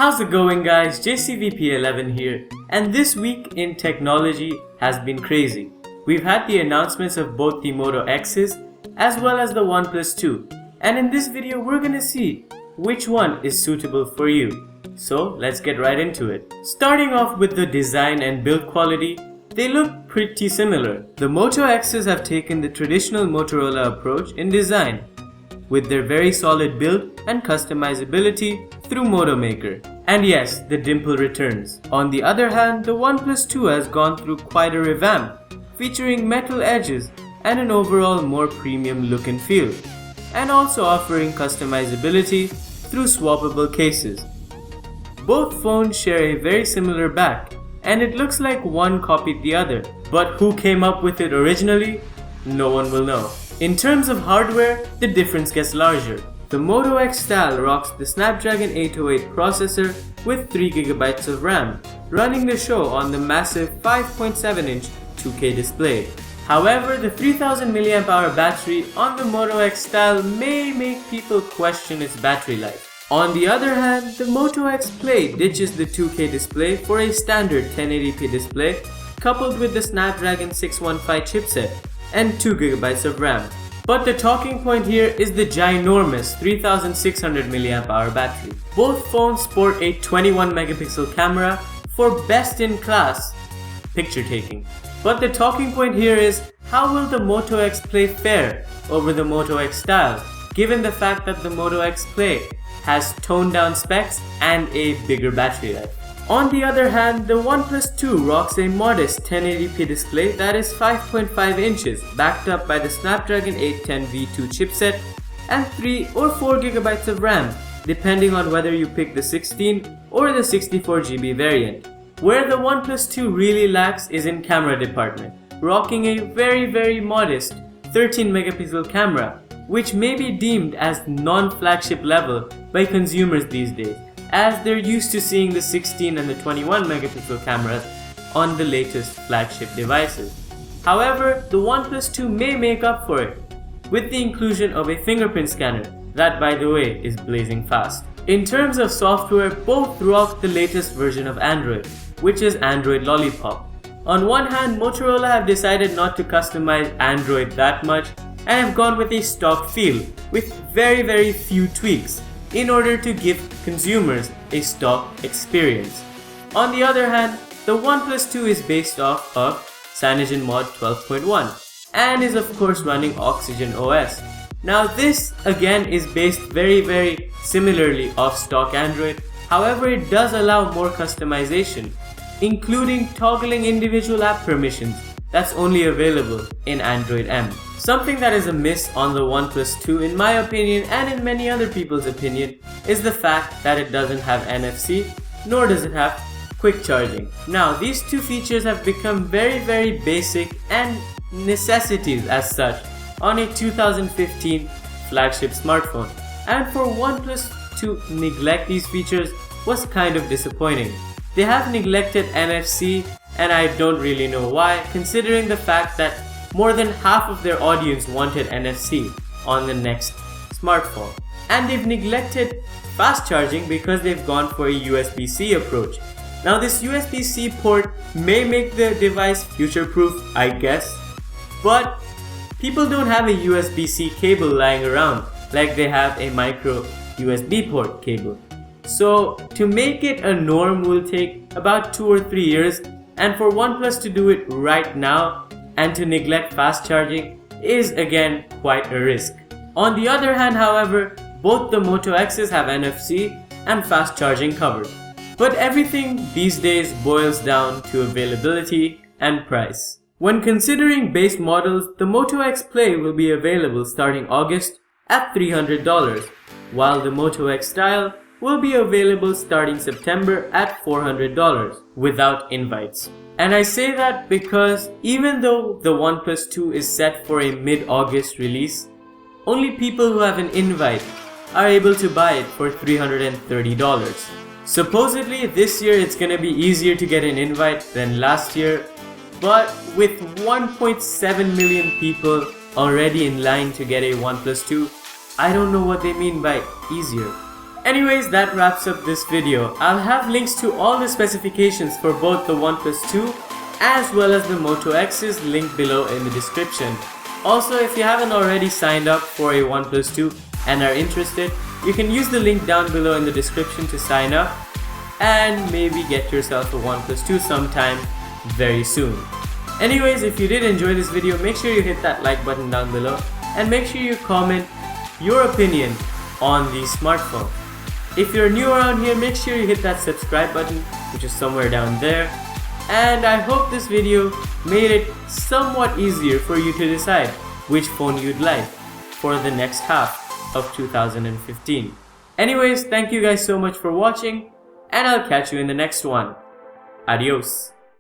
How's it going, guys? JCVP11 here, and this week in technology has been crazy. We've had the announcements of both the Moto X's as well as the OnePlus Two, and in this video we're gonna see which one is suitable for you. So let's get right into it. Starting off with the design and build quality, they look pretty similar. The Moto X's have taken the traditional Motorola approach in design, with their very solid build and customizability through Moto Maker. And yes, the dimple returns. On the other hand, the OnePlus Two has gone through quite a revamp, featuring metal edges and an overall more premium look and feel, and also offering customizability through swappable cases. Both phones share a very similar back, and it looks like one copied the other, but who came up with it originally? No one will know. In terms of hardware, the difference gets larger. The Moto X style rocks the Snapdragon 808 processor with 3GB of RAM, running the show on the massive 5.7-inch 2K display. However, the 3000 mAh battery on the Moto X style may make people question its battery life. On the other hand, the Moto X Play ditches the 2K display for a standard 1080p display coupled with the Snapdragon 615 chipset and 2GB of RAM. But the talking point here is the ginormous 3600 mAh battery. Both phones sport a 21 megapixel camera for best-in-class picture taking. But the talking point here is, how will the Moto X Play fare over the Moto X style, given the fact that the Moto X Play has toned down specs and a bigger battery life. On the other hand, the OnePlus Two rocks a modest 1080p display that is 5.5 inches, backed up by the Snapdragon 810 V2 chipset and 3 or 4GB of RAM, depending on whether you pick the 16 or the 64GB variant. Where the OnePlus Two really lacks is in camera department, rocking a very modest 13 megapixel camera, which may be deemed as non-flagship level by consumers these days, as they're used to seeing the 16 and the 21 megapixel cameras on the latest flagship devices. However, the OnePlus Two may make up for it with the inclusion of a fingerprint scanner that, by the way, is blazing fast. In terms of software, both rock the latest version of Android, which is Android Lollipop. On one hand, Motorola have decided not to customize Android that much and have gone with a stock feel with very few tweaks in order to give consumers a stock experience. On the other hand, the OnePlus Two is based off of CyanogenMod 12.1 and is of course running Oxygen OS. Now this again is based very similarly off stock Android, however it does allow more customization, including toggling individual app permissions that's only available in Android M. Something that is a miss on the OnePlus Two in my opinion and in many other people's opinion is the fact that it doesn't have NFC, nor does it have quick charging. Now these two features have become very basic and necessities as such on a 2015 flagship smartphone, and for OnePlus to neglect these features was kind of disappointing. They have neglected NFC, and I don't really know why, considering the fact that more than half of their audience wanted NFC on the next smartphone. And they've neglected fast charging because they've gone for a USB-C approach. Now this USB-C port may make the device future-proof, I guess, but people don't have a USB-C cable lying around like they have a micro USB port cable. So to make it a norm will take about 2 or 3 years, and for OnePlus to do it right now and to neglect fast charging is again quite a risk. On the other hand, however, both the Moto X's have NFC and fast charging covered. But everything these days boils down to availability and price. When considering base models, the Moto X Play will be available starting August at $300, while the Moto X Style will be available starting September at $400 without invites. And I say that because even though the OnePlus Two is set for a mid-August release, only people who have an invite are able to buy it for $330. Supposedly this year it's gonna be easier to get an invite than last year, but with 1.7 million people already in line to get a OnePlus Two, I don't know what they mean by easier. Anyways, that wraps up this video. I'll have links to all the specifications for both the OnePlus 2 as well as the Moto X's linked below in the description. Also, if you haven't already signed up for a OnePlus 2 and are interested, you can use the link down below in the description to sign up and maybe get yourself a OnePlus 2 sometime very soon. Anyways, if you did enjoy this video, make sure you hit that like button down below and make sure you comment your opinion on the smartphone. If you're new around here, make sure you hit that subscribe button, which is somewhere down there. And I hope this video made it somewhat easier for you to decide which phone you'd like for the next half of 2015. Anyways, thank you guys so much for watching, and I'll catch you in the next one. Adios.